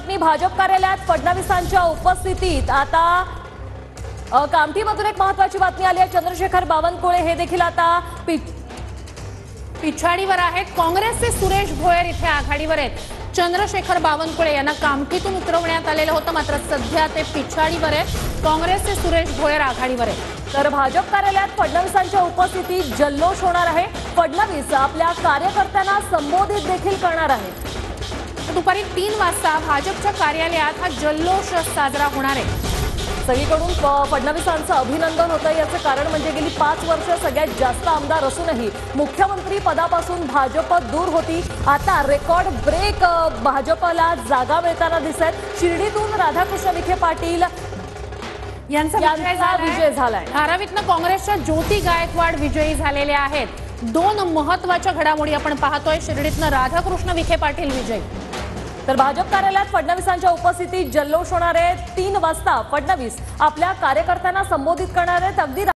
बातमी भाजप कार्यालयात फडणवीसांच्या उपस्थितीत आता कामठीमधून एक महत्त्वाची बातमी आली आहे। चंद्रशेखर बावनकुळे हे देखील आता पिछाडीवर आहेत। काँग्रेसचे सुरेश भोयर इथे आघाडीवर आहेत। चंद्रशेखर बावनकुळे यांना कामठीतून उतरवण्यात आलेलं होतं, मात्र सध्या ते पिछाडीवर आहेत। काँग्रेसचे सुरेश भोयर आघाडीवर आहेत। तर भाजप कार्यालयात फडणवीसांच्या उपस्थितीत जल्लोष होणार आहे। फडणवीस आपल्या कार्यकर्त्यांना संबोधित देखील करणार आहेत। दुपारी 3 वाजता भाजपच्या कार्यालयात हा जल्लोष साजरा होणार आहे। सगळीकडून फडणवीसांचं अभिनंदन होतं। याचं कारण म्हणजे गेली 5 वर्ष सगळ्यात जास्त आमदार असूनही मुख्यमंत्री पदापासून भाजप दूर होती। आता रेकॉर्ड ब्रेक भाजपला जागा मिळताना दिसत। शिर्डीतून राधाकृष्ण विखे पाटील यांचा विजय झालाय। धारावीतनं काँग्रेसच्या ज्योती गायकवाड विजयी झालेल्या आहेत। 2 महत्त्वाच्या घडामोडी आपण पाहतोय। शिर्डीतनं राधाकृष्ण विखे पाटील विजयी। तर भाजप कार्यालयात फडणवीसांच्या उपस्थितीत जल्लोष होणार आहे। 3 वाजता फडणवीस आपल्या कार्यकर्त्यांना संबोधित करणार आहेत। अगदी